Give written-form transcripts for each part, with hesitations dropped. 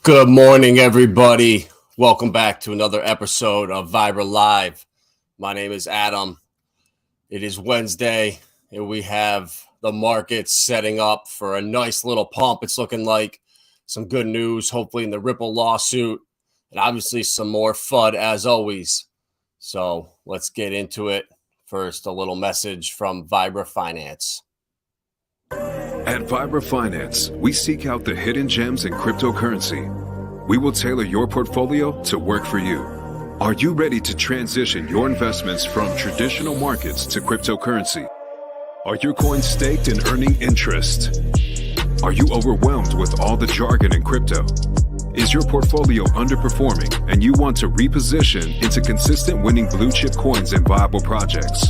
Good morning, everybody. Welcome back to another episode of Vibra Live. My name is Adam. It is Wednesday, and we have the market setting up for a nice little pump. It's looking like some good news, hopefully in the Ripple lawsuit, and obviously some more FUD as always. So let's get into it. First, a little message from Vibra Finance. At Vibra Finance, we seek out the hidden gems in cryptocurrency. We will tailor your portfolio to work for you. Are you ready to transition your investments from traditional markets to cryptocurrency? Are your coins staked and earning interest? Are you overwhelmed with all the jargon in crypto? Is your portfolio underperforming and you want to reposition into consistent winning blue chip coins and viable projects?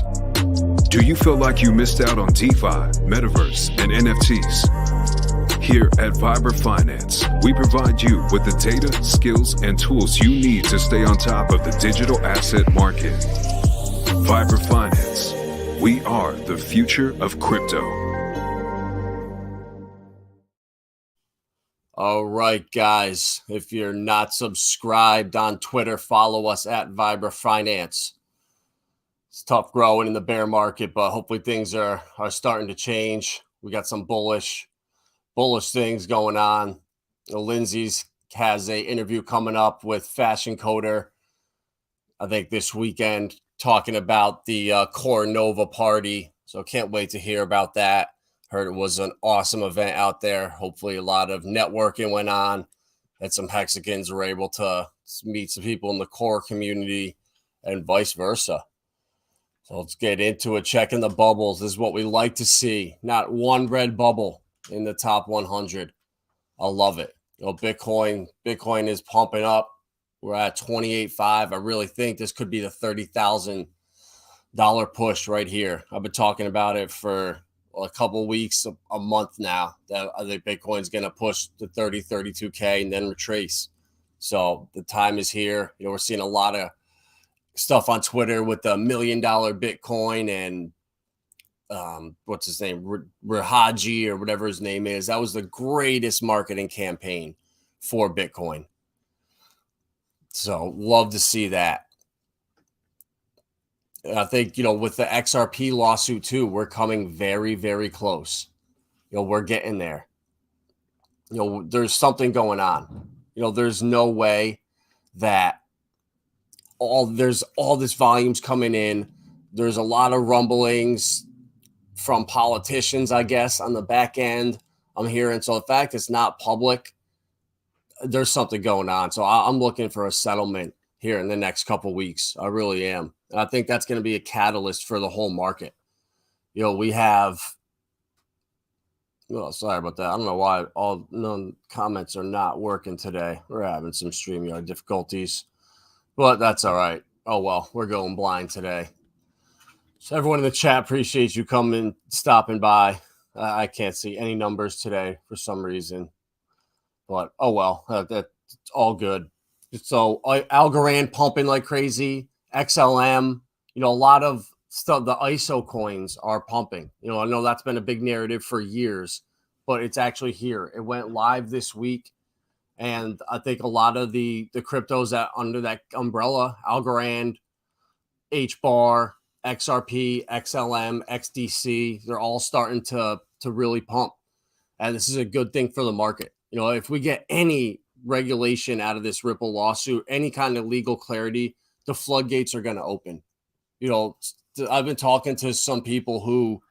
Do you feel like you missed out on DeFi, Metaverse, and NFTs? Here at Vibra Finance, we provide you with the data, skills, and tools you need to stay on top of the digital asset market. Vibra Finance, we are the future of crypto. All right, guys, if you're not subscribed on Twitter, follow us at Vibra Finance. It's tough growing in the bear market, but hopefully things are starting to change. We got some bullish things going on. Lindsay's has a interview coming up with Fashion Coder, I think this weekend, talking about the Core Nova party. So can't wait to hear about that. Heard it was an awesome event out there. Hopefully a lot of networking went on and some Hexicans were able to meet some people in the core community and vice versa. So let's get into it. Checking the bubbles is what we like to see. Not one red bubble in the top 100. I love it. You know, Bitcoin is pumping up. We're at 28.5. I really think this could be the $30,000 push right here. I've been talking about it for a couple of weeks, a month now, that I think Bitcoin's going to push to 30, 32K and then retrace. So the time is here. You know, we're seeing a lot of stuff on Twitter with the $1 million Bitcoin and what's his name, Rahaji or whatever his name is. That was the greatest marketing campaign for Bitcoin. So love to see that. And I think, you know, with the XRP lawsuit too, we're coming very, very close. You know, we're getting there. You know, there's something going on. You know, there's no way that there's all this volume's coming in. There's a lot of rumblings from politicians, I guess, on the back end. I'm hearing. So the fact it's not public, there's something going on. So I'm looking for a settlement here in the next couple of weeks. I really am. And I think that's going to be a catalyst for the whole market. You know, we have, oh, sorry about that. I don't know why none comments are not working today. We're having some StreamYard difficulties. But that's all right. Oh, well, we're going blind today. So everyone in the chat, appreciate you stopping by. I can't see any numbers today for some reason. But, oh, well, that's all good. So Algorand pumping like crazy. XLM, you know, a lot of stuff, the ISO coins are pumping. You know, I know that's been a big narrative for years, but it's actually here. It went live this week. And I think a lot of the cryptos that under that umbrella, Algorand, HBAR, XRP, XLM, XDC, they're all starting to really pump. And this is a good thing for the market. You know, if we get any regulation out of this Ripple lawsuit, any kind of legal clarity, the floodgates are going to open. You know, I've been talking to some people who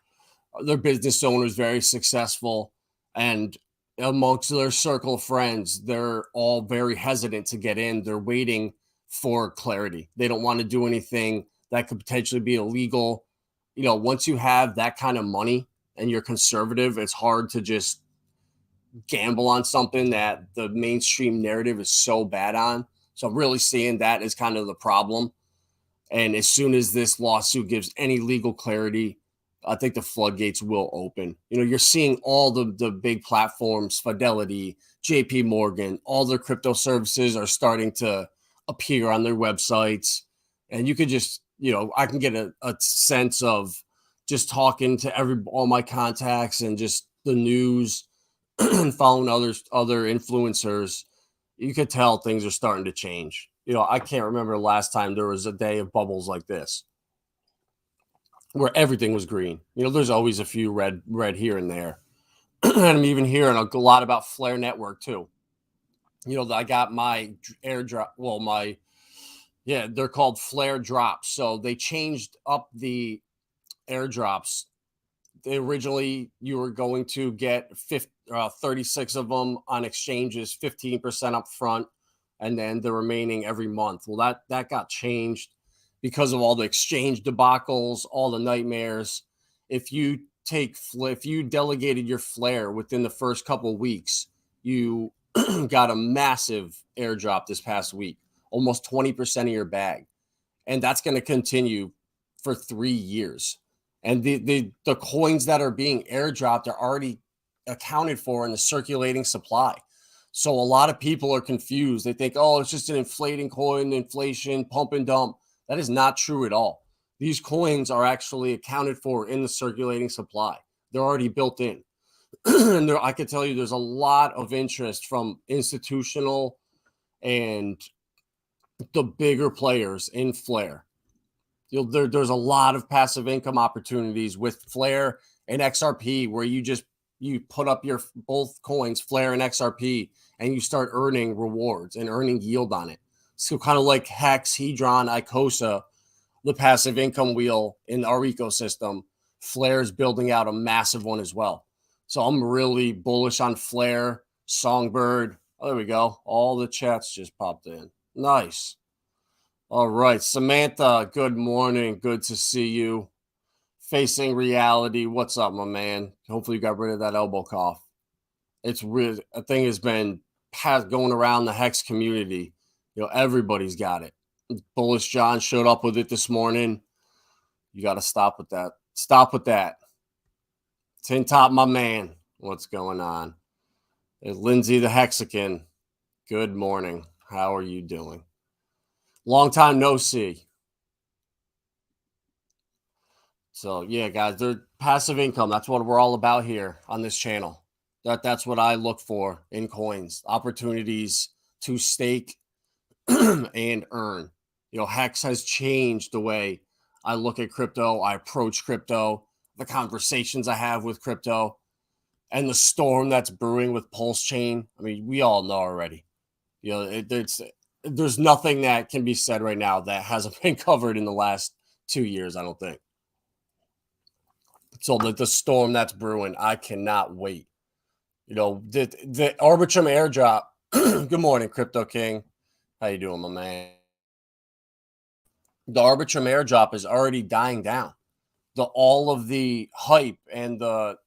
they're business owners, very successful, and amongst their circle of friends, they're all very hesitant to get in. They're waiting for clarity. They don't want to do anything that could potentially be illegal. You know, once you have that kind of money and you're conservative, it's hard to just gamble on something that the mainstream narrative is so bad on. So I'm really seeing that as kind of the problem. And as soon as this lawsuit gives any legal clarity, I think the floodgates will open. You know, you're seeing all the big platforms, Fidelity, JP Morgan, all their crypto services are starting to appear on their websites. And you could just, you know, I can get a sense of just talking to all my contacts and just the news and following other influencers. you could tell things are starting to change. I can't remember the last time there was a day of bubbles like this where everything was green. There's always a few red here and there. And I'm even hearing a lot about Flare Network too. I got my airdrop. Well, they're called Flare drops. So they changed up the airdrops. Originally, you were going to get 36 of them on exchanges, 15% up front, and then the remaining every month. Well, that got changed because of all the exchange debacles, all the nightmares. If you delegated your Flare within the first couple of weeks, you got a massive airdrop this past week, almost 20% of your bag. And that's going to continue for 3 years. And the coins that are being airdropped are already accounted for in the circulating supply. So a lot of people are confused. They think, oh, it's just an inflating coin, inflation, pump and dump. That is not true at all. These coins are actually accounted for in the circulating supply. They're already built in. And I can tell you there's a lot of interest from institutional and the bigger players in Flare. There's a lot of passive income opportunities with Flare and XRP where you put up your both coins, Flare and XRP, and you start earning rewards and earning yield on it. So kind of like Hex, Hedron, Icosa, the passive income wheel in our ecosystem, Flare is building out a massive one as well. So I'm really bullish on Flare, Songbird. Oh, there we go. All the chats just popped in. Nice. All right, Samantha, good morning. Good to see you. Facing reality. What's up, my man? Hopefully you got rid of that elbow cough. It's really, a thing has been going around the Hex community. Everybody's got it. Bullish John showed up with it this morning. You got to stop with that. Stop with that. Tin Top, my man. What's going on? There's Lindsay the Hexican. Good morning. How are you doing? Long time no see. So, yeah, guys, they're passive income. That's what we're all about here on this channel. That's what I look for in coins. Opportunities to stake and earn. Hex has changed the way I look at crypto. I approach crypto, the conversations I have with crypto, and the storm that's brewing with Pulsechain. I mean, we all know already. There's nothing that can be said right now that hasn't been covered in the last 2 years, I don't think. So the storm that's brewing, I cannot wait. The Arbitrum airdrop. Good morning, Crypto King. How you doing, my man? The Arbitrum airdrop is already dying down. All of the hype and the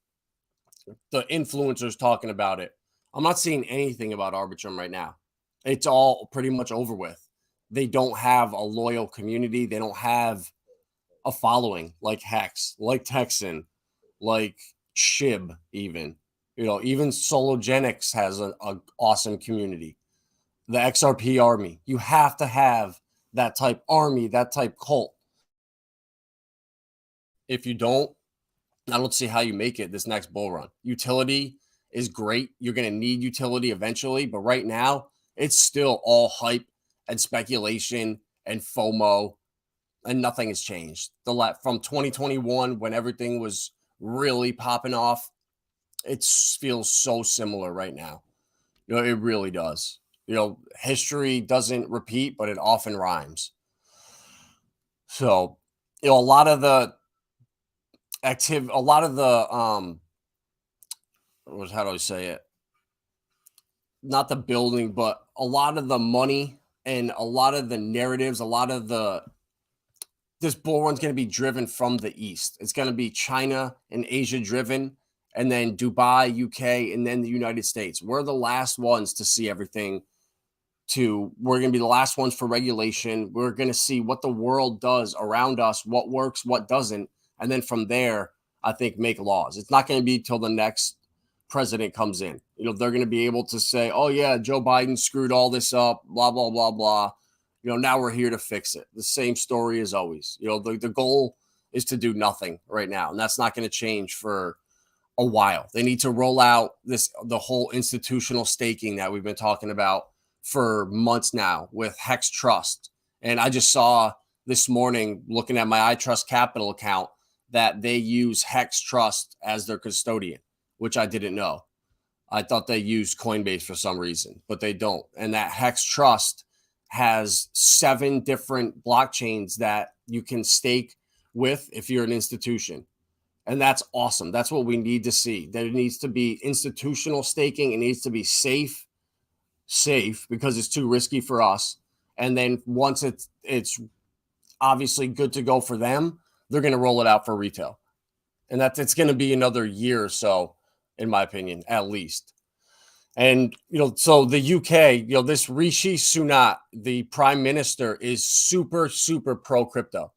influencers talking about it. I'm not seeing anything about Arbitrum right now. It's all pretty much over with. They don't have a loyal community. They don't have a following like Hex, like Texan, like Shib even. Even Sologenics has an awesome community. The XRP army. You have to have that type army, that type cult. If you don't, I don't see how you make it this next bull run. Utility is great. You're going to need utility eventually, but right now, it's still all hype and speculation and FOMO, and nothing has changed. From 2021, when everything was really popping off, it feels so similar right now. It really does. History doesn't repeat, but it often rhymes. So, a lot of the how do I say it? Not the building, but a lot of the money and a lot of the narratives, this bull run's going to be driven from the East. It's going to be China and Asia driven, and then Dubai, UK, and then the United States. We're the last ones to see everything. We're going to be the last ones for regulation. We're going to see what the world does around us, what works, what doesn't. And then from there, I think make laws. It's not going to be till the next president comes in. They're going to be able to say, oh, yeah, Joe Biden screwed all this up, blah, blah, blah, blah. Now we're here to fix it. The same story as always. The goal is to do nothing right now. And that's not going to change for a while. They need to roll out the whole institutional staking that we've been talking about for months now with HexTrust. And I just saw this morning, looking at my iTrust Capital account, that they use HexTrust as their custodian, which I didn't know. I thought they used Coinbase for some reason, but they don't. And that HexTrust has 7 different blockchains that you can stake with if you're an institution. And that's awesome. That's what we need to see. There needs to be institutional staking. It needs to be safe because it's too risky for us. And then once it's obviously good to go for them, they're going to roll it out for retail. And it's going to be another year or so, in my opinion, at least. And, so the UK, this Rishi Sunak, the prime minister, is super, super pro crypto.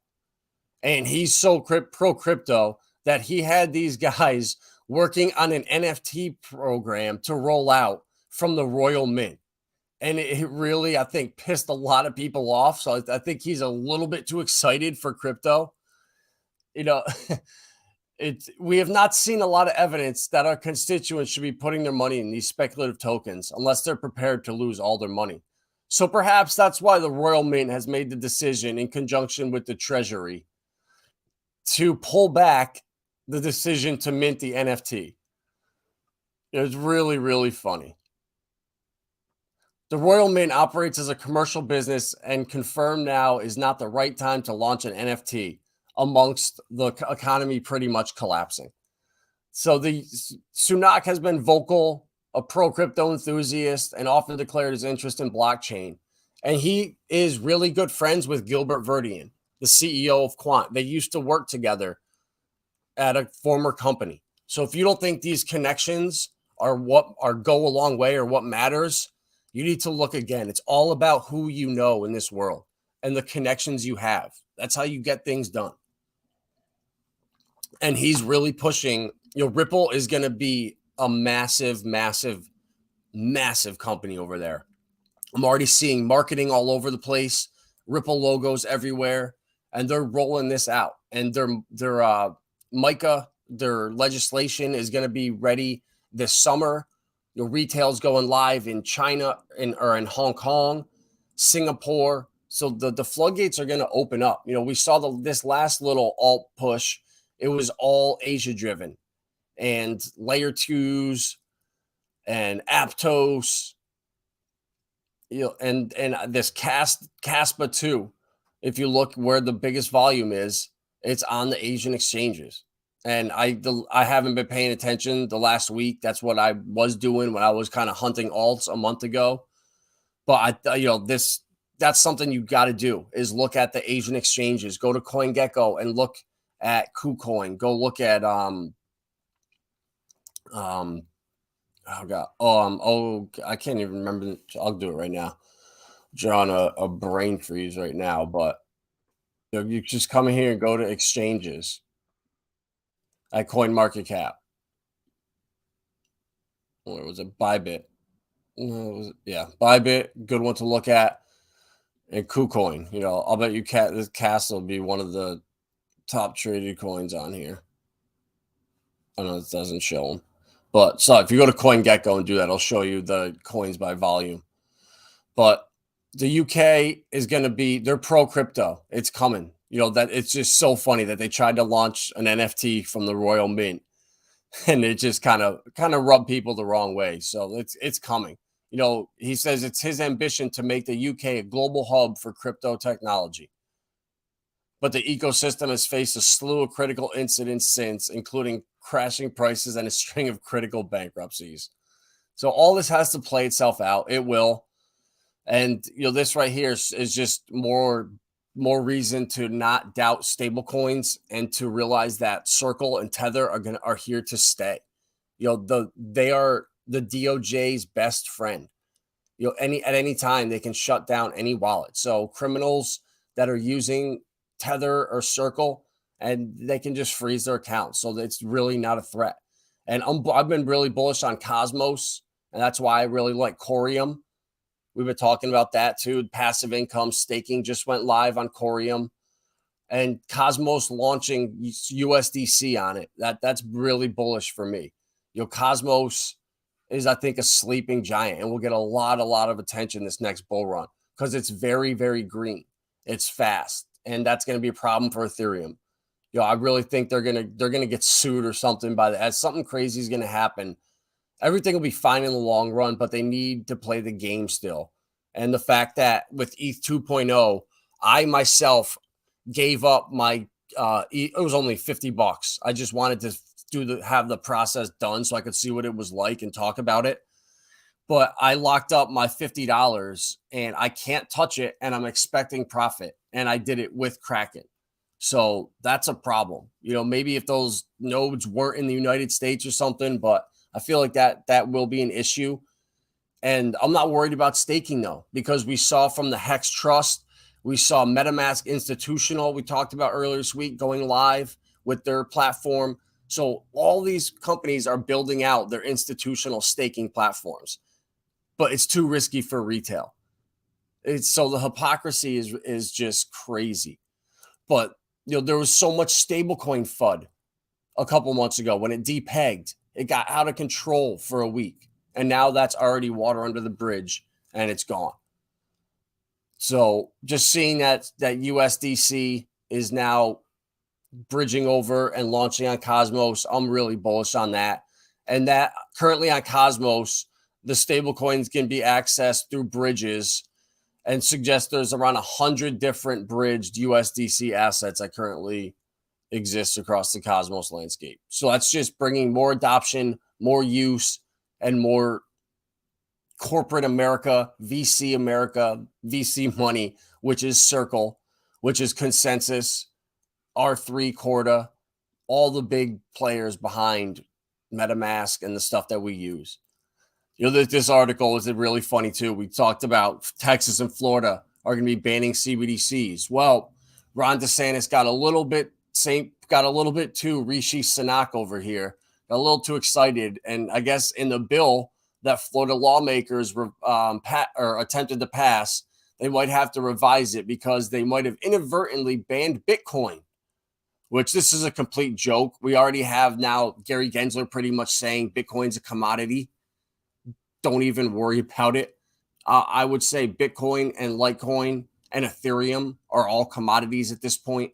And he's so pro crypto that he had these guys working on an NFT program to roll out from the Royal Mint. And it really, I think, pissed a lot of people off. So I think he's a little bit too excited for crypto. We have not seen a lot of evidence that our constituents should be putting their money in these speculative tokens unless they're prepared to lose all their money. So perhaps that's why the Royal Mint has made the decision in conjunction with the Treasury to pull back the decision to mint the NFT. It's really, really funny. The Royal Mint operates as a commercial business and confirmed now is not the right time to launch an NFT amongst the economy pretty much collapsing. So the Sunak has been vocal, a pro-crypto enthusiast, and often declared his interest in blockchain. And he is really good friends with Gilbert Verdian, the CEO of Quant. They used to work together at a former company. So if you don't think these connections are what are go a long way or what matters, you need to look again. It's all about who you know in this world and the connections you have. That's how you get things done. And he's really pushing, Ripple is going to be a massive, massive, massive company over there. I'm already seeing marketing all over the place, Ripple logos everywhere, and they're rolling this out. And their MiCA, their legislation is going to be ready this summer. Retail's going live in China or in Hong Kong, Singapore. So the floodgates are going to open up. We saw this last little alt push. It was all Asia driven, and layer 2s and Aptos, and this Caspa too. If you look where the biggest volume is, it's on the Asian exchanges. And I haven't been paying attention the last week. That's what I was doing when I was kind of hunting alts a month ago. But that's something you got to do is look at the Asian exchanges. Go to CoinGecko and look at KuCoin. Go look at I can't even remember. I'll do it right now. You're on a brain freeze right now, but you just come in here and go to exchanges at CoinMarketCap. Or was it Bybit? Bybit, good one to look at. And KuCoin, I'll bet you this Castle will be one of the top traded coins on here. I know it doesn't show them. But so if you go to CoinGecko and do that, it'll show you the coins by volume. But the UK is going to be, they're pro crypto. It's coming. That it's just so funny that they tried to launch an NFT from the Royal Mint and it just kind of rubbed people the wrong way. So it's coming. He says it's his ambition to make the UK a global hub for crypto technology. But the ecosystem has faced a slew of critical incidents since, including crashing prices and a string of critical bankruptcies. So all this has to play itself out. It will. And, this right here is just more reason to not doubt stablecoins and to realize that Circle and Tether are here to stay. They are the DOJ's best friend. At any time they can shut down any wallet. So criminals that are using Tether or Circle, and they can just freeze their account. So it's really not a threat. And I've been really bullish on Cosmos, and that's why I really like Corium. We've been talking about that too. Passive income staking just went live on Corium, and Cosmos launching USDC on it. That's really bullish for me. Cosmos is, I think, a sleeping giant, and will get a lot of attention this next bull run because it's very, very green. It's fast, and that's going to be a problem for Ethereum. I really think they're gonna get sued or something by that. Something crazy is going to happen. Everything will be fine in the long run, but they need to play the game still. And the fact that with ETH 2.0, I myself gave up my it was only $50. I just wanted to have the process done so I could see what it was like and talk about it. But I locked up my $50 and I can't touch it, and I'm expecting profit. And I did it with Kraken. So that's a problem. Maybe if those nodes weren't in the United States or something, but I feel like that will be an issue. And I'm not worried about staking, though, because we saw from the HexTrust, we saw MetaMask Institutional, we talked about earlier this week, going live with their platform. So all these companies are building out their institutional staking platforms, but it's too risky for retail. So the hypocrisy is just crazy. But there was so much stablecoin FUD a couple months ago when it depegged. It got out of control for a week, and now that's already water under the bridge, and it's gone. So just seeing that USDC is now bridging over and launching on Cosmos, I'm really bullish on that. And that currently on Cosmos, the stablecoins can be accessed through bridges, and suggest there's around 100 different bridged USDC assets that currently exist across the Cosmos landscape. So that's just bringing more adoption, more use, and more corporate America, VC money, which is Circle, which is Consensus, R3, Corda, all the big players behind MetaMask and the stuff that we use. This article is really funny too. We talked about Texas and Florida are going to be banning CBDCs. Well, Ron DeSantis got a little bit too Rishi Sunak over here, got a little too excited, and I guess in the bill that Florida lawmakers attempted to pass, they might have to revise it because they might have inadvertently banned Bitcoin, which this is a complete joke. We already have now Gary Gensler pretty much saying Bitcoin's a commodity. Don't even worry about it. I would say Bitcoin and Litecoin and Ethereum are all commodities at this point,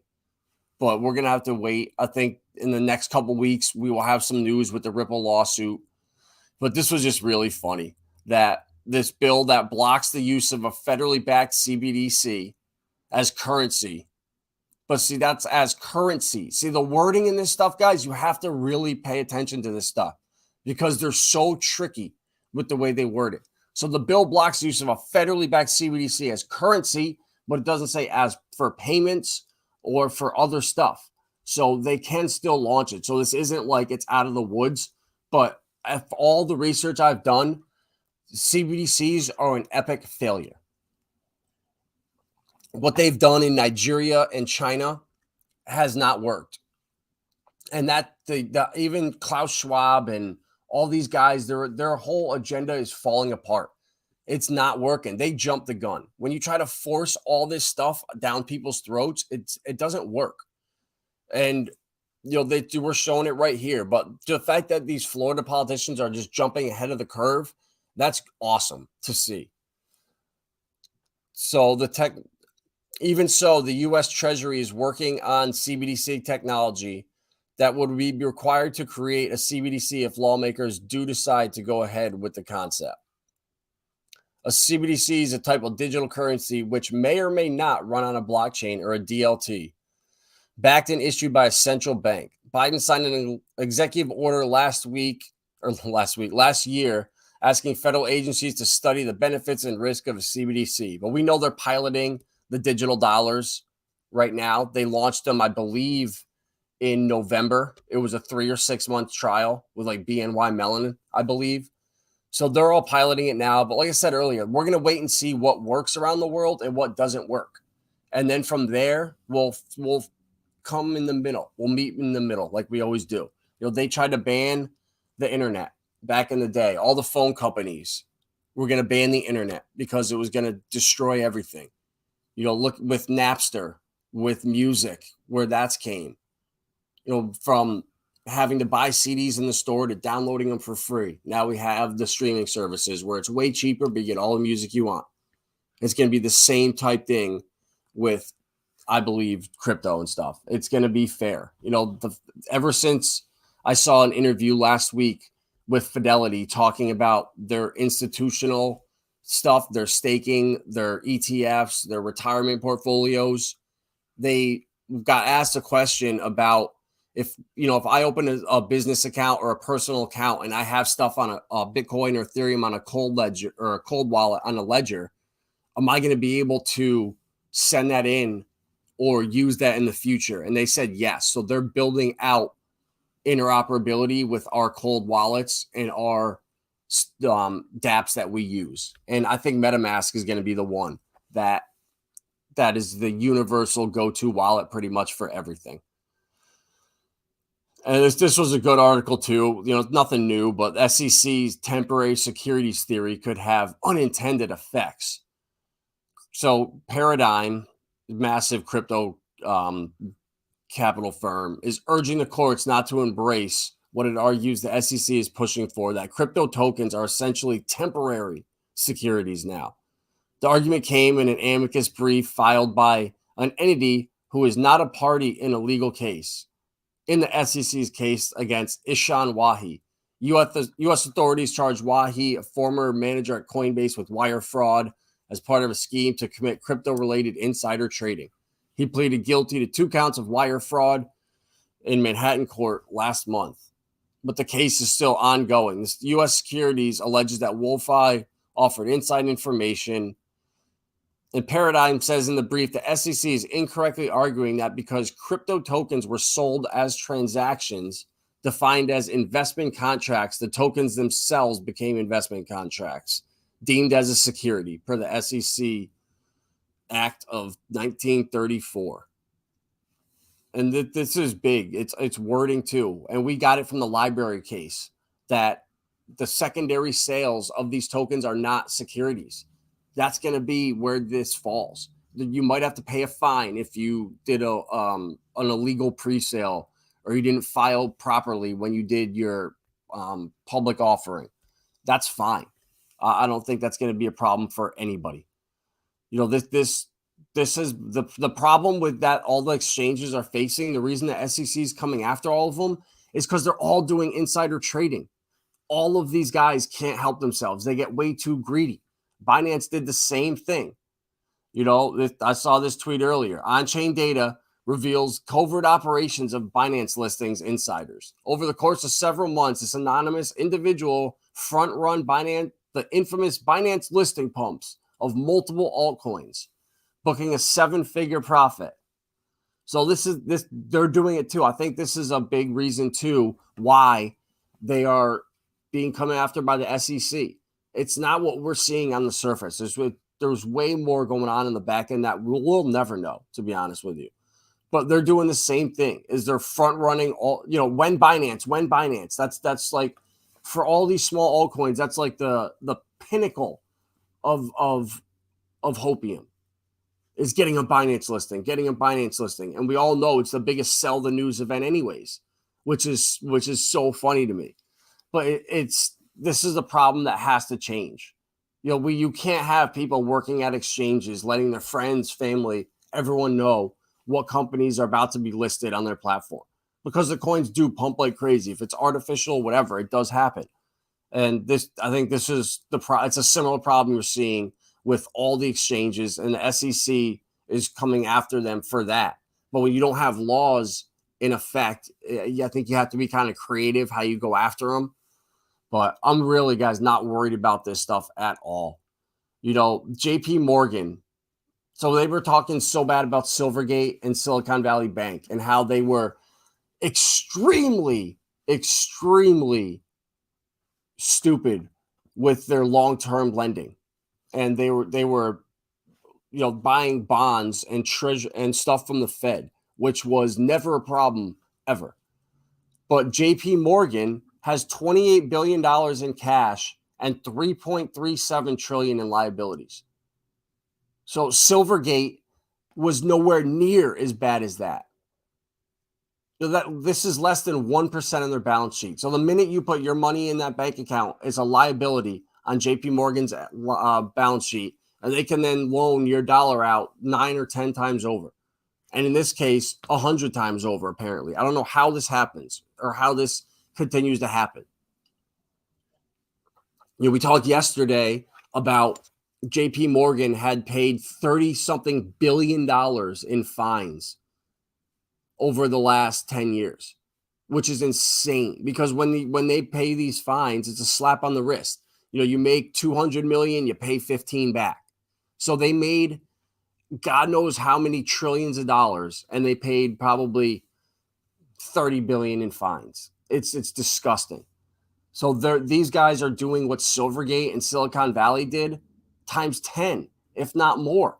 but we're going to have to wait. I think in the next couple of weeks, we will have some news with the Ripple lawsuit. But this was just really funny that this bill that blocks the use of a federally backed CBDC as currency. But see, that's as currency. See, the wording in this stuff, guys, you have to really pay attention to this stuff because they're so tricky with the way they word it. So the bill blocks the use of a federally backed CBDC as currency, but it doesn't say as for payments or for other stuff. So they can still launch it. So this isn't like it's out of the woods, but if all the research I've done, CBDCs are an epic failure. What they've done in Nigeria and China has not worked. And that even Klaus Schwab and all these guys, their whole agenda is falling apart. It's not working. They jumped the gun. When you try to force all this stuff down people's throats, it doesn't work. And they were showing it right here. But the fact that these Florida politicians are just jumping ahead of the curve, that's awesome to see. So even so, the U.S. Treasury is working on CBDC technology that would be required to create a CBDC if lawmakers do decide to go ahead with the concept. A CBDC is a type of digital currency which may or may not run on a blockchain or a DLT, backed and issued by a central bank. Biden signed an executive order last year, asking federal agencies to study the benefits and risk of a CBDC. But we know they're piloting the digital dollars right now. They launched them, I believe, in November. It was a 3 or 6 month trial with like BNY Mellon, I believe. So they're all piloting it now. But like I said earlier, we're going to wait and see what works around the world and what doesn't work. And then from there, we'll come in the middle. We'll meet in the middle like we always do. They tried to ban the internet back in the day. All the phone companies were going to ban the internet because it was going to destroy everything. Look with Napster, with music, where that's came. From having to buy CDs in the store to downloading them for free. Now we have the streaming services where it's way cheaper, but you get all the music you want. It's going to be the same type thing with, I believe, crypto and stuff. It's going to be fair. Ever since I saw an interview last week with Fidelity talking about their institutional stuff, their staking, their ETFs, their retirement portfolios, they got asked a question about if I open a business account or a personal account and I have stuff on a Bitcoin or Ethereum on a cold ledger or a cold wallet on a ledger, am I going to be able to send that in or use that in the future? And they said yes. So they're building out interoperability with our cold wallets and our dApps that we use. And I think MetaMask is going to be the one that is the universal go-to wallet pretty much for everything. And this was a good article too. Nothing new, but SEC's temporary securities theory could have unintended effects. So Paradigm, massive crypto capital firm, is urging the courts not to embrace what it argues the SEC is pushing for, that crypto tokens are essentially temporary securities now. The argument came in an amicus brief filed by an entity who is not a party in a legal case. In the SEC's case against Ishan Wahi, U.S. authorities charged Wahi, a former manager at Coinbase, with wire fraud as part of a scheme to commit crypto-related insider trading. He pleaded guilty to 2 counts of wire fraud in Manhattan court last month, but the case is still ongoing. The U.S. Securities alleges that Wolfi offered inside information. And Paradigm says in the brief, the SEC is incorrectly arguing that because crypto tokens were sold as transactions defined as investment contracts, the tokens themselves became investment contracts deemed as a security per the SEC Act of 1934. And this is big. It's wording too. And we got it from the library case that the secondary sales of these tokens are not securities. That's going to be where this falls. You might have to pay a fine if you did an illegal pre-sale or you didn't file properly when you did your public offering. That's fine. I don't think that's going to be a problem for anybody. This is the problem with that. All the exchanges are facing. The reason the SEC is coming after all of them is because they're all doing insider trading. All of these guys can't help themselves. They get way too greedy. Binance did the same thing. I saw this tweet earlier. On-chain data reveals covert operations of Binance listings insiders. Over the course of several months, this anonymous individual front-run Binance, the infamous Binance listing pumps of multiple altcoins, booking a 7-figure profit. So they're doing it too. I think this is a big reason too why they are being come after by the SEC. It's not what we're seeing on the surface. There's way more going on in the back end that we'll never know, to be honest with you. But they're doing the same thing. Is they're front running all, when Binance. That's like, for all these small altcoins, that's like the pinnacle of hopium, is getting a Binance listing. And we all know it's the biggest sell the news event anyways, which is so funny to me. But this is a problem that has to change. You can't have people working at exchanges letting their friends, family, everyone know what companies are about to be listed on their platform, because the coins do pump like crazy. If it's artificial, whatever, it does happen. And I think this is it's a similar problem you're seeing with all the exchanges, and the SEC is coming after them for that. But when you don't have laws in effect, I think you have to be kind of creative how you go after them. But I'm really, guys, not worried about this stuff at all. JP Morgan. So they were talking so bad about Silvergate and Silicon Valley Bank and how they were extremely, extremely stupid with their long-term lending. And they were buying bonds and treasure and stuff from the Fed, which was never a problem ever. But JP Morgan has $28 billion in cash and $3.37 trillion in liabilities. So Silvergate was nowhere near as bad as that. That this is less than 1% on their balance sheet. So the minute you put your money in that bank account, it's a liability on JP Morgan's balance sheet, and they can then loan your dollar out 9 or 10 times over. And in this case, 100 times over, apparently. I don't know how this happens or how this continues to happen. We talked yesterday about JP Morgan had paid 30-something billion in fines over the last 10 years, which is insane because when they pay these fines, it's a slap on the wrist. You make 200 million, you pay 15 back. So they made God knows how many trillions of dollars, and they paid probably 30 billion in fines. It's disgusting. So these guys are doing what Silvergate and Silicon Valley did times 10, if not more.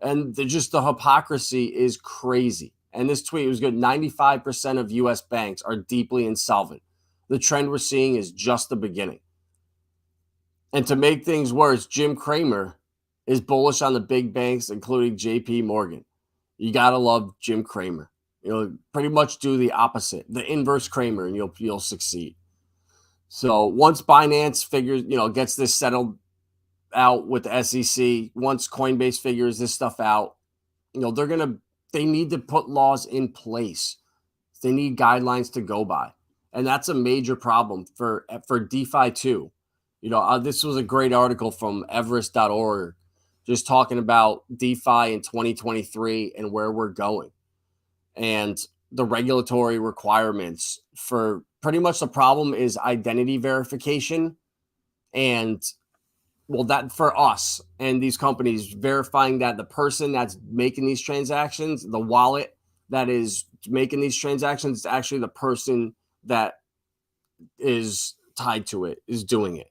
And the hypocrisy is crazy. And this tweet was good. 95% of U.S. banks are deeply insolvent. The trend we're seeing is just the beginning. And to make things worse, Jim Cramer is bullish on the big banks, including JP Morgan. You got to love Jim Cramer. Pretty much do the opposite, the inverse Cramer, and you'll succeed. So once Binance figures, gets this settled out with the SEC, once Coinbase figures this stuff out, they need to put laws in place. They need guidelines to go by. And that's a major problem for DeFi too. This was a great article from Everest.org just talking about DeFi in 2023 and where we're going. And the regulatory requirements for pretty much the problem is identity verification. And that for us and these companies verifying that the person that's making these transactions, the wallet that is making these transactions, is actually the person that is tied to it, is doing it.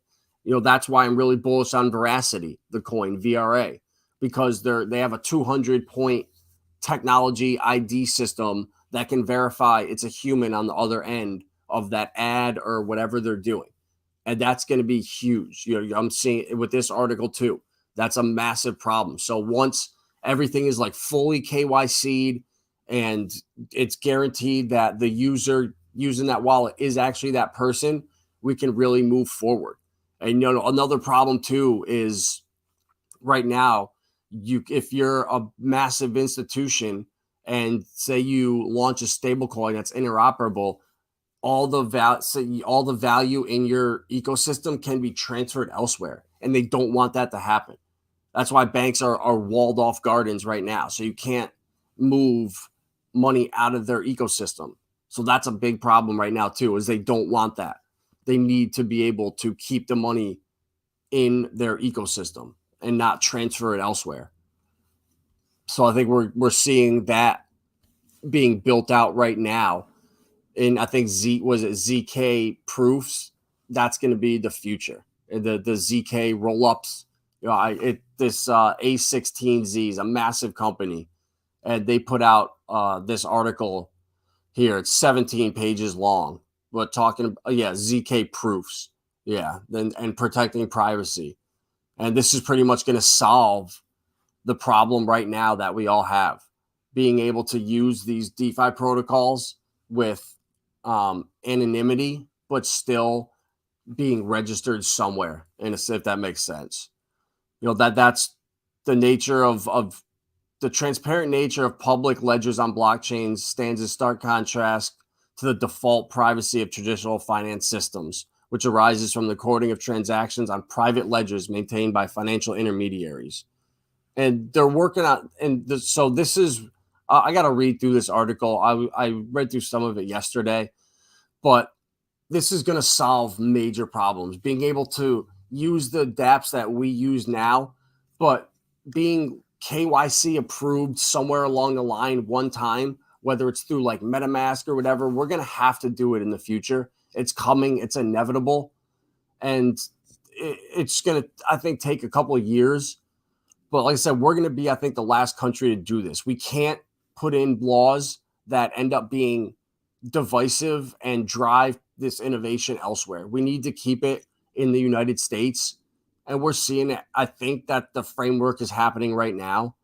That's why I'm really bullish on Veracity, the coin VRA, because they have a 200-point technology ID system that can verify it's a human on the other end of that ad or whatever they're doing. And that's going to be huge. I'm seeing it with this article too. That's a massive problem. So once everything is like fully KYC'd and it's guaranteed that the user using that wallet is actually that person, we can really move forward. And another problem too is right now, if you're a massive institution and say you launch a stable coin that's interoperable, all the value in your ecosystem can be transferred elsewhere, and they don't want that to happen. That's why banks are walled off gardens right now, so you can't move money out of their ecosystem. So that's a big problem right now too, is they don't want that. They need to be able to keep the money in their ecosystem and not transfer it elsewhere. So I think we're seeing that being built out right now. And I think ZK proofs, that's going to be the future. The ZK roll-ups, this A16Z is a massive company, and they put out this article here. It's 17 pages long, but talking ZK proofs, and protecting privacy. And this is pretty much going to solve the problem right now that we all have, being able to use these DeFi protocols with anonymity, but still being registered somewhere, if that makes sense. That's the nature of the transparent nature of public ledgers on blockchains stands in stark contrast to the default privacy of traditional finance systems, which arises from the recording of transactions on private ledgers maintained by financial intermediaries. And they're working on, so this is, I got to read through this article. I read through some of it yesterday, but this is going to solve major problems. Being able to use the dApps that we use now, but being KYC approved somewhere along the line one time, whether it's through like MetaMask or whatever, we're going to have to do it in the future. It's coming. It's inevitable. And it's going to, I think, take a couple of years. But like I said, we're going to be, I think, the last country to do this. We can't put in laws that end up being divisive and drive this innovation elsewhere. We need to keep it in the United States. And we're seeing it. I think that the framework is happening right now.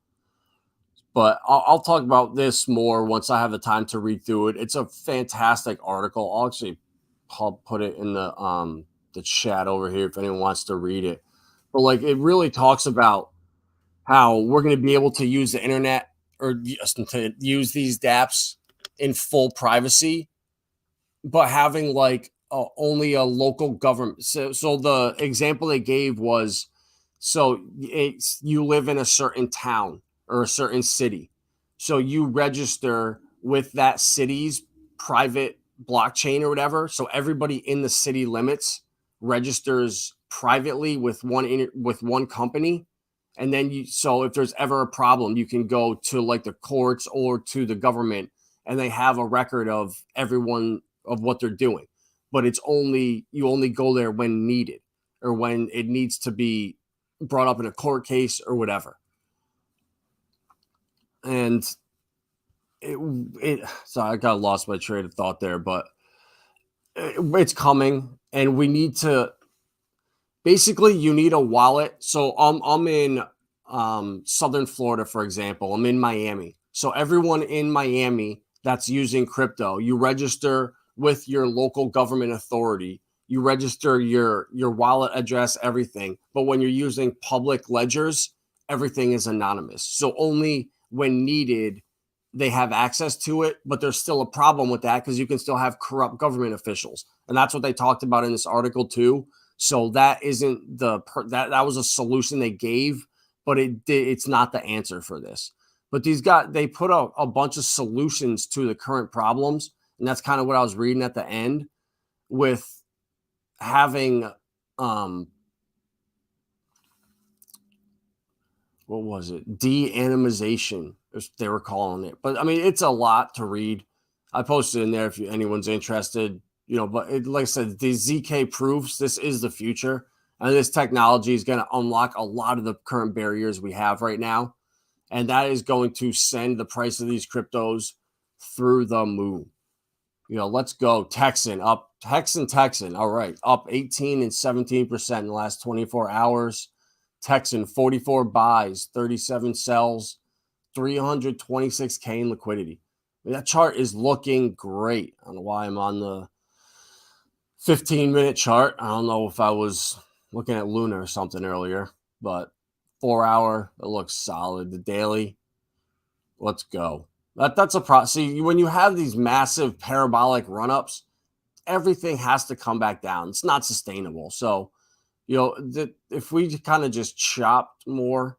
But I'll talk about this more once I have the time to read through it. It's a fantastic article. I'll actually put it in the chat over here if anyone wants to read it. But like, it really talks about how we're going to be able to use the internet or to use these dApps in full privacy, but having like only a local government. So the example they gave was, so you live in a certain town or a certain city. So you register with that city's private blockchain or whatever. So everybody in the city limits registers privately with one company. And then so if there's ever a problem, you can go to like the courts or to the government, and they have a record of everyone of what they're doing. But you only go there when needed or when it needs to be brought up in a court case or whatever. And so I got lost my train of thought there, but it's coming, and we need to basically, you need a wallet. So I'm in Southern Florida, for example. I'm in Miami. So everyone in Miami that's using crypto, you register with your local government authority. You register your wallet address, everything. But when you're using public ledgers, everything is anonymous. So only when needed, they have access to it. But there's still a problem with that because you can still have corrupt government officials. And that's what they talked about in this article too. So that isn't that was a solution they gave, but it's not the answer for this. But they put a bunch of solutions to the current problems. And that's kind of what I was reading at the end with having, what was it? De-anonymization, they were calling it. But I mean, it's a lot to read. I posted in there if anyone's interested, but like I said, the ZK proves this is the future. And this technology is going to unlock a lot of the current barriers we have right now. And that is going to send the price of these cryptos through the moon. Let's go. Texan up. Texan. All right. Up 18 and 17% in the last 24 hours. Texan, 44 buys, 37 sells, 326K in liquidity. I mean, that chart is looking great. I don't know why I'm on the 15-minute chart. I don't know if I was looking at Luna or something earlier, but 4 hour, it looks solid. The daily, let's go. That's a problem. See, when you have these massive parabolic run-ups, everything has to come back down. It's not sustainable. So, if we kind of just chopped more,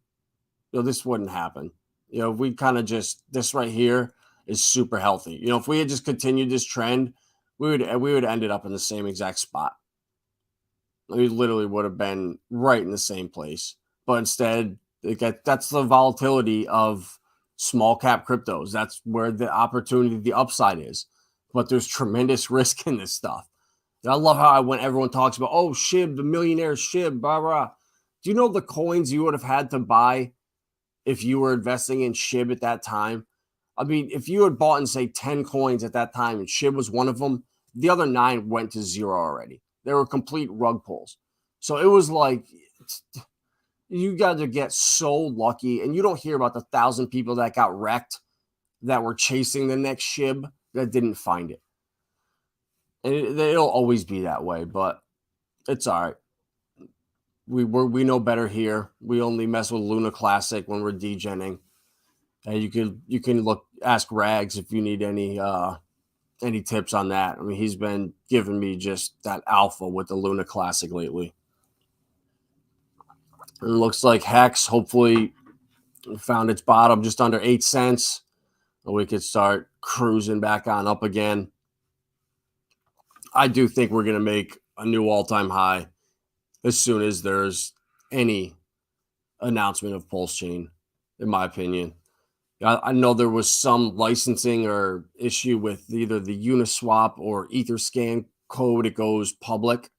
this wouldn't happen. If we kind of this right here is super healthy. If we had just continued this trend, we would have ended up in the same exact spot. We literally would have been right in the same place. But instead, that's the volatility of small cap cryptos. That's where the opportunity, the upside is. But there's tremendous risk in this stuff. And I love how when everyone talks about, SHIB, the millionaire SHIB, blah, blah. Do you know the coins you would have had to buy if you were investing in SHIB at that time? I mean, if you had bought in, say, 10 coins at that time and SHIB was one of them, the other 9 went to zero already. They were complete rug pulls. So it was like, you got to get so lucky. And you don't hear about the 1,000 people that got wrecked that were chasing the next SHIB that didn't find it. And it'll always be that way, but it's all right. We know better here. We only mess with Luna Classic when we're degenning. And you can ask Rags if you need any tips on that. I mean, he's been giving me just that alpha with the Luna Classic lately. It looks like Hex hopefully found its bottom just under 8 cents. And we could start cruising back on up again. I do think we're going to make a new all-time high as soon as there's any announcement of Pulsechain, in my opinion. I know there was some licensing or issue with either the Uniswap or Etherscan code. It goes public,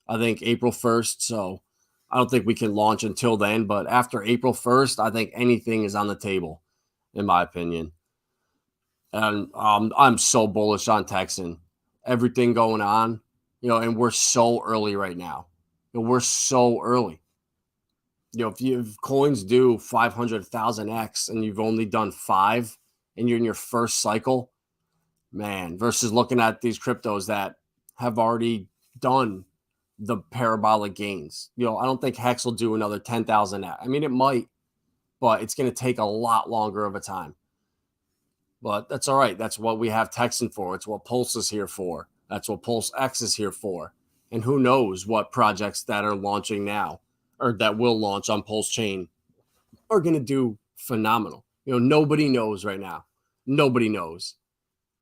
I think, April 1st. So I don't think we can launch until then. But after April 1st, I think anything is on the table, in my opinion. And I'm so bullish on Texan. Everything going on, and we're so early right now. We're so early. if coins do 500,000x and you've only done 5 and you're in your first cycle, man, versus looking at these cryptos that have already done the parabolic gains. I don't think Hex will do another 10,000. I mean, it might, but it's going to take a lot longer of a time. But that's all right. That's what we have Texan for. It's what Pulse is here for. That's what Pulse X is here for. And who knows what projects that are launching now or that will launch on Pulsechain are going to do phenomenal. Nobody knows right now. Nobody knows.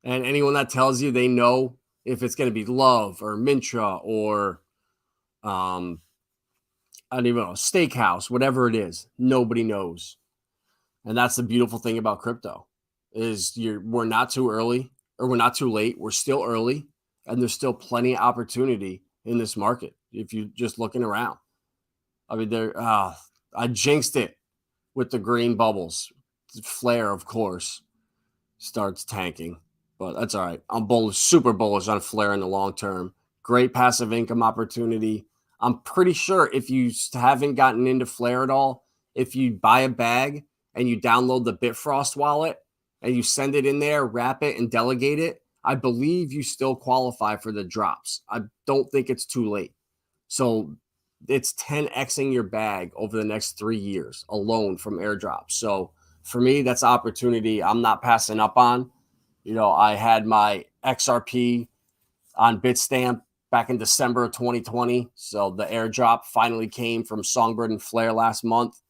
And anyone that tells you they know if it's going to be Love or Mintra or I don't even know, Steakhouse, whatever it is, nobody knows. And that's the beautiful thing about crypto is we're not too early or we're not too late. We're still early and there's still plenty of opportunity in this market if you're just looking around. I mean, I jinxed it with the green bubbles. Flare, of course, starts tanking, but that's all right. I'm bullish, super bullish on Flare in the long term. Great passive income opportunity. I'm pretty sure if you haven't gotten into Flare at all, if you buy a bag and you download the Bitfrost wallet and you send it in there, wrap it and delegate it, I believe you still qualify for the drops. I don't think it's too late. So it's 10xing your bag over the next 3 years alone from airdrops. So for me, that's opportunity I'm not passing up on. I had my XRP on Bitstamp back in December of 2020. So the airdrop finally came from Songbird and Flare last month.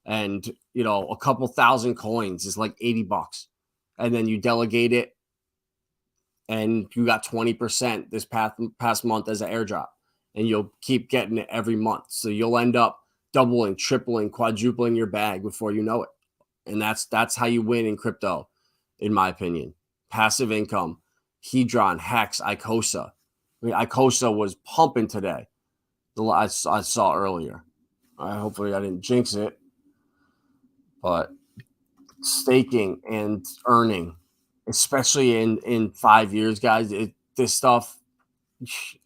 And, a couple thousand coins is like $80. And then you delegate it and you got 20% this past month as an airdrop. And you'll keep getting it every month. So you'll end up doubling, tripling, quadrupling your bag before you know it. And that's how you win in crypto, in my opinion. Passive income, Hedron, Hex, Icosa. I mean, Icosa was pumping today. I saw earlier. Hopefully I didn't jinx it. But staking and earning, especially in 5 years, guys,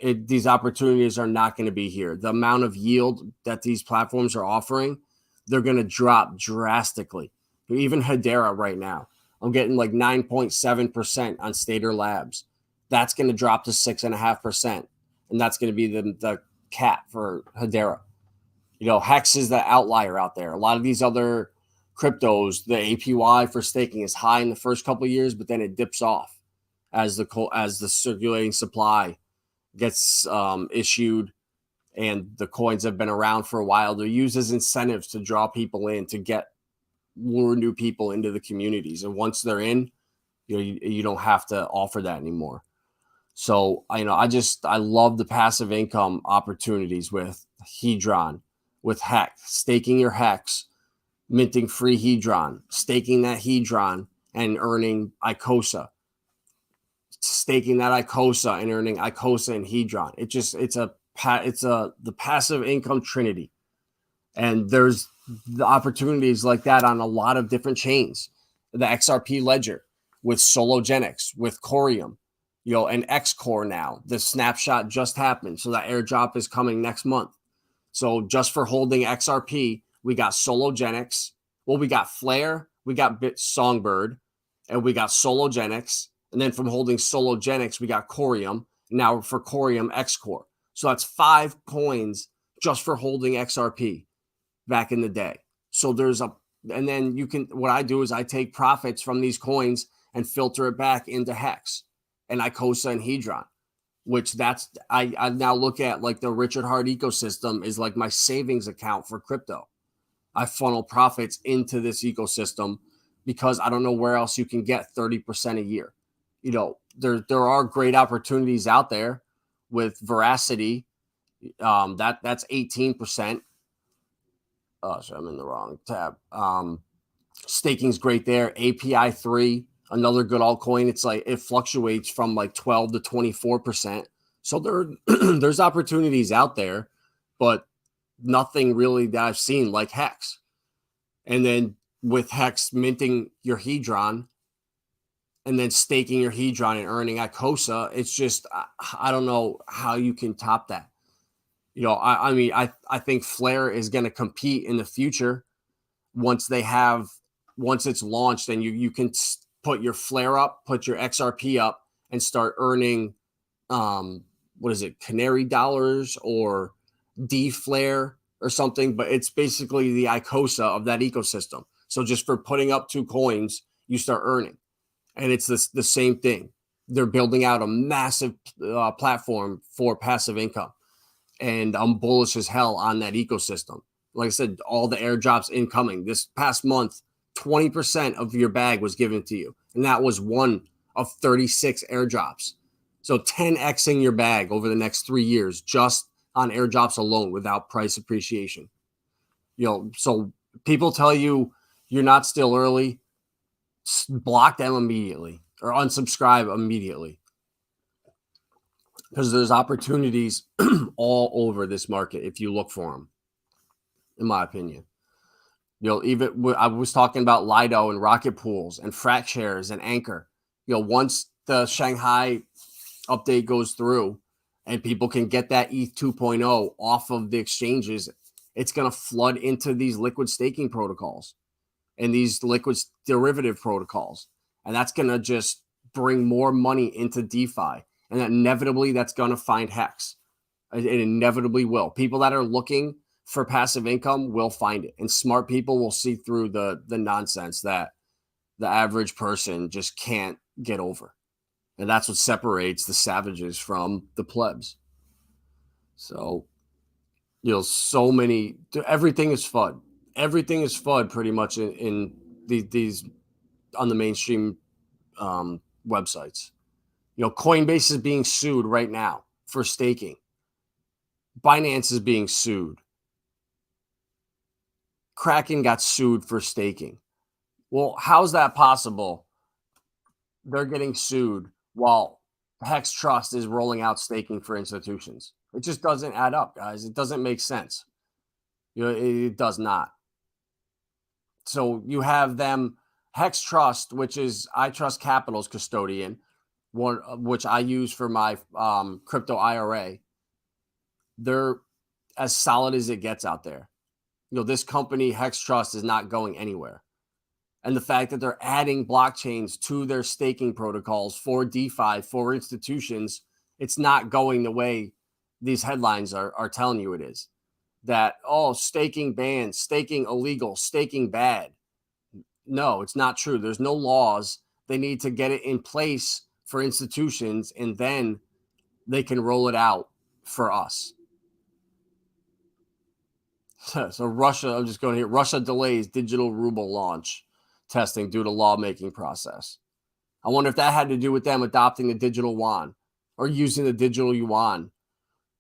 these opportunities are not going to be here. The amount of yield that these platforms are offering, they're going to drop drastically. Even Hedera right now, I'm getting like 9.7% on Stater Labs. That's going to drop to 6.5%. And that's going to be the cap for Hedera. Hex is the outlier out there. A lot of these other cryptos, the APY for staking is high in the first couple of years, but then it dips off as the circulating supply gets issued and the coins have been around for a while. They're used as incentives to draw people in, to lure new people into the communities. And once they're in, you don't have to offer that anymore. So I love the passive income opportunities with Hedron, with Hex, staking your Hex, minting free Hedron, staking that Hedron and earning Icosa, staking that Icosa and earning Icosa and Hedron. It's the passive income trinity. And there's the opportunities like that on a lot of different chains. The XRP ledger with Sologenics, with Corium, and Xcore now. The snapshot just happened. So that airdrop is coming next month. So just for holding XRP, we got Sologenics. Well, we got Flare, we got Songbird, and we got Sologenics. And then from holding Sologenics, we got Corium. Now for Corium, Xcore. So that's 5 coins just for holding XRP back in the day. So and then what I do is I take profits from these coins and filter it back into Hex and Icosa and Hedron, which I now look at like the Richard Hart ecosystem is like my savings account for crypto. I funnel profits into this ecosystem because I don't know where else you can get 30% a year. There are great opportunities out there with Veracity. That's 18%. Oh, so I'm in the wrong tab. Staking's great there. API 3, another good altcoin. It's like it fluctuates from like 12 to 24%. So there's opportunities out there, but nothing really that I've seen like Hex. And then with Hex minting your Hedron and then staking your Hedron and earning Icosa, it's just I don't know how you can top that. I mean, I think Flare is going to compete in the future once it's launched, and you can put your Flare up, put your XRP up, and start earning, what is it, Canary dollars or D-Flare or something, but it's basically the ICOSA of that ecosystem. So just for putting up 2 coins, you start earning. And it's the same thing. They're building out a massive platform for passive income. And I'm bullish as hell on that ecosystem. Like I said, all the airdrops incoming. This past month, 20% of your bag was given to you. And that was one of 36 airdrops. So 10xing your bag over the next 3 years just on airdrops alone without price appreciation. So people tell you you're not still early, block them immediately or unsubscribe immediately, because there's opportunities all over this market if you look for them, in my opinion. Even I was talking about Lido and Rocket Pools and Frat Shares and Anchor. Once the Shanghai update goes through and people can get that ETH 2.0 off of the exchanges, it's going to flood into these liquid staking protocols and these liquid derivative protocols. And that's going to just bring more money into DeFi. And inevitably, that's going to find Hex. It inevitably will. People that are looking for passive income will find it. And smart people will see through the nonsense that the average person just can't get over. And that's what separates the savages from the plebs. So, so many, everything is FUD. Everything is FUD pretty much in these on the mainstream websites. Coinbase is being sued right now for staking. Binance is being sued. Kraken got sued for staking. Well, how's that possible? They're getting sued while HexTrust is rolling out staking for institutions. It just doesn't add up, guys. It doesn't make sense. It does not. So you have them, HexTrust, which is iTrust Capital's custodian, which I use for my crypto IRA. They're as solid as it gets out there. This company, HexTrust, is not going anywhere. And the fact that they're adding blockchains to their staking protocols for DeFi, for institutions, it's not going the way these headlines are telling you it is. That, staking banned, staking illegal, staking bad. No, it's not true. There's no laws. They need to get it in place for institutions, and then they can roll it out for us. So Russia, I'm just going here. Russia delays digital ruble launch testing due to lawmaking process. I wonder if that had to do with them adopting the digital yuan or using the digital yuan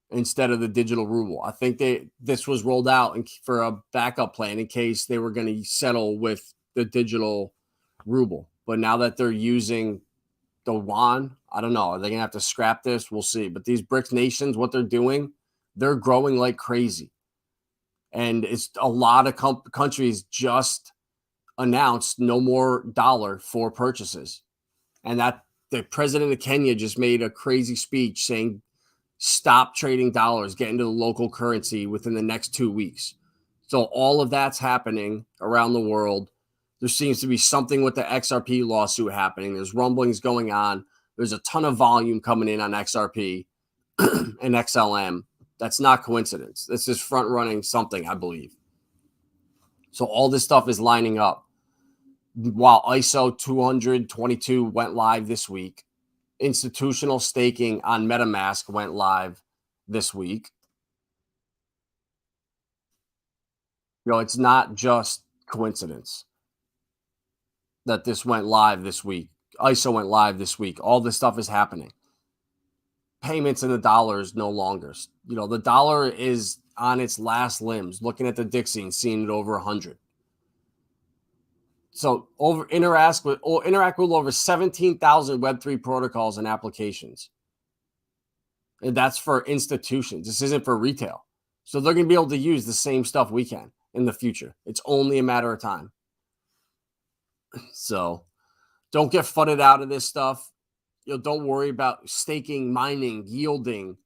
instead of the digital ruble. I think this was rolled out for a backup plan in case they were going to settle with the digital ruble. But now that they're using the yuan, I don't know. Are they going to have to scrap this? We'll see. But these BRICS nations, what they're doing, they're growing like crazy. And it's a lot of countries just announced no more dollar for purchases. And that the president of Kenya just made a crazy speech saying, stop trading dollars, get into the local currency within the next 2 weeks. So all of that's happening around the world. There seems to be something with the XRP lawsuit happening. There's rumblings going on. There's a ton of volume coming in on XRP and XLM. That's not coincidence. This is front running something, I believe. So all this stuff is lining up. While ISO 222 went live this week, institutional staking on MetaMask went live this week. It's not just coincidence that this went live this week. ISO went live this week. All this stuff is happening. Payments in the dollar is no longer. The dollar is on its last limbs. Looking at the Dixie and seeing it over 100. So interact with over 17,000 Web3 protocols and applications. And that's for institutions. This isn't for retail. So they're going to be able to use the same stuff we can in the future. It's only a matter of time. So don't get fudded out of this stuff. Don't worry about staking, mining, yielding,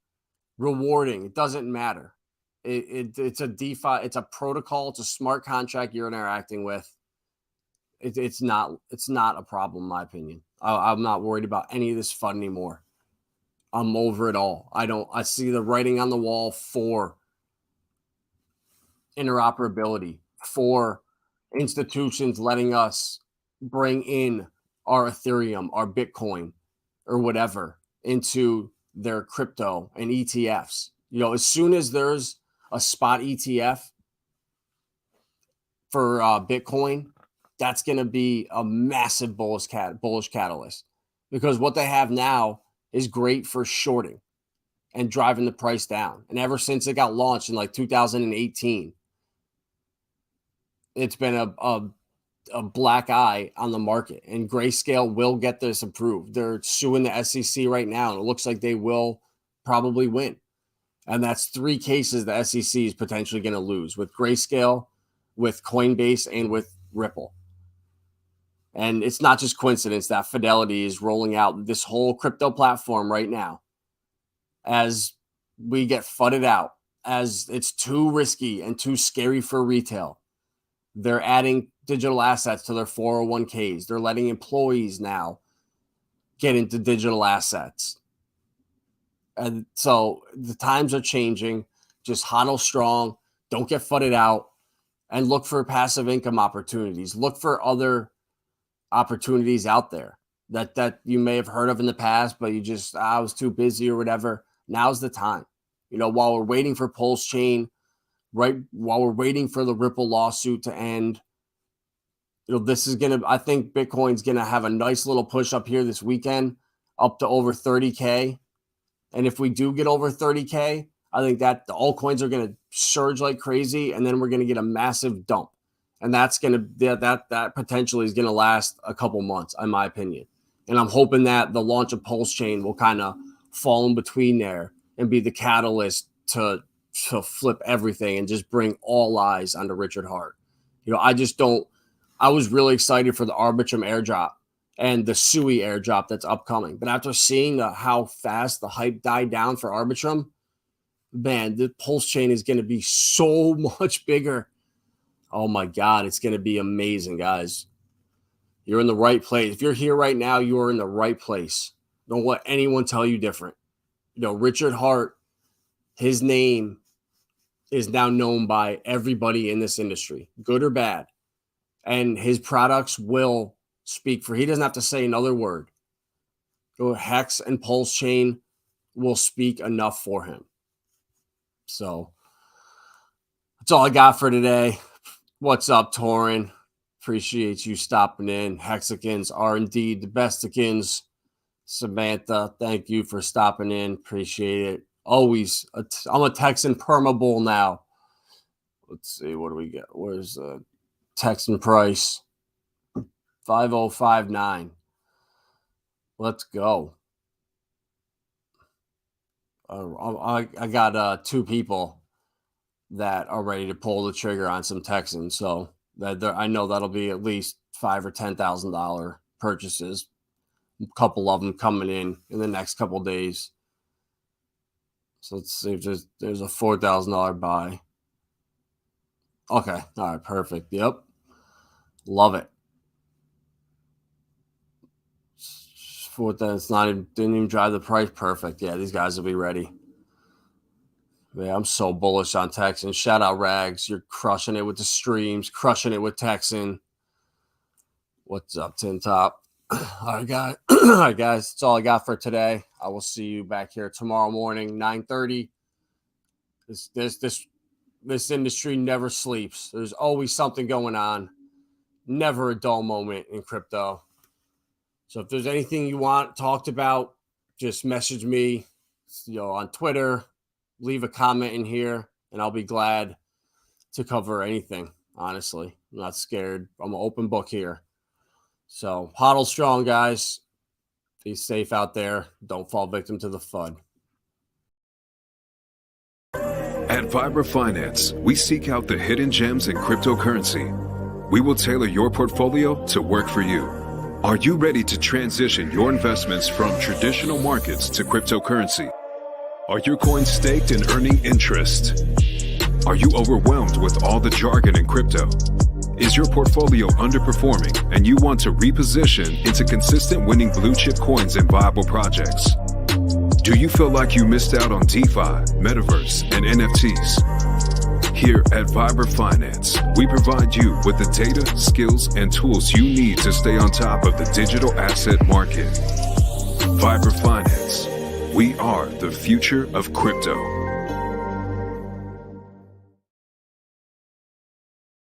rewarding. It doesn't matter. It's a DeFi. It's a protocol. It's a smart contract you're interacting with. It's not a problem, in my opinion. I'm not worried about any of this FUD anymore. I'm over it all. I see the writing on the wall for interoperability, for institutions letting us bring in our Ethereum, our Bitcoin, or whatever into their crypto and ETFs. As soon as there's a spot ETF for Bitcoin, that's going to be a massive bullish catalyst, because what they have now is great for shorting and driving the price down. And ever since it got launched in like 2018, it's been a black eye on the market, and Grayscale will get this approved. They're suing the SEC right now, and it looks like they will probably win. And that's 3 cases the SEC is potentially going to lose, with Grayscale, with Coinbase, and with Ripple. And it's not just coincidence that Fidelity is rolling out this whole crypto platform right now as we get fudded out, as it's too risky and too scary for retail. They're adding digital assets to their 401ks. They're letting employees now get into digital assets. And so the times are changing. Just hodl strong. Don't get fudded out. And look for passive income opportunities. Look for other opportunities out there that you may have heard of in the past, but you just, I was too busy or whatever. Now's the time. While we're waiting for Pulsechain, right, while we're waiting for the Ripple lawsuit to end, this is going to, I think Bitcoin's going to have a nice little push up here this weekend, up to over 30K. And if we do get over 30K, I think that the altcoins are going to surge like crazy, and then we're going to get a massive dump. And that's going to, that potentially is going to last a couple months, in my opinion. And I'm hoping that the launch of Pulsechain will kind of fall in between there and be the catalyst to flip everything and just bring all eyes onto Richard Heart. I was really excited for the Arbitrum airdrop and the Sui airdrop that's upcoming. But after seeing how fast the hype died down for Arbitrum, man, the Pulsechain is going to be so much bigger. Oh my God, it's going to be amazing, guys. You're in the right place. If you're here right now, you are in the right place. Don't let anyone tell you different. Richard Heart, his name is now known by everybody in this industry, good or bad. And his products will speak for, he doesn't have to say another word. Hex and Pulsechain will speak enough for him. So that's all I got for today. What's up, Torin? Appreciate you stopping in. Hexicans are indeed the besticans. Samantha, thank you for stopping in. Appreciate it. Always, I'm a Texan permabull now. Let's see, what do we get? Where's the Texan price? 5059. Let's go. I got 2 people that are ready to pull the trigger on some Texans, so I know that'll be at least $5,000 or $10,000 purchases. A couple of them coming in the next couple of days. So let's see if there's a $4,000 buy. Okay, all right, perfect. Yep, love it. It's not even, didn't even drive the price. Perfect. Yeah, these guys will be ready. Man, I'm so bullish on Texan. Shout out Rags. You're crushing it with the streams, crushing it with Texan. What's up, Tin Top? All right, guys. All right, guys. That's all I got for today. I will see you back here tomorrow morning, 9:30. This industry never sleeps. There's always something going on. Never a dull moment in crypto. So if there's anything you want talked about, just message me, on Twitter. Leave a comment in here, and I'll be glad to cover anything, honestly. I'm not scared. I'm an open book here. So, hodl strong, guys. Be safe out there. Don't fall victim to the FUD. At Vibra Finance, we seek out the hidden gems in cryptocurrency. We will tailor your portfolio to work for you. Are you ready to transition your investments from traditional markets to cryptocurrency? Are your coins staked and earning interest? Are you overwhelmed with all the jargon in crypto? Is your portfolio underperforming and you want to reposition into consistent winning blue chip coins and viable projects? Do you feel like you missed out on DeFi, Metaverse, and NFTs? Here at Viber Finance, we provide you with the data, skills, and tools you need to stay on top of the digital asset market. Viber Finance, we are the future of crypto.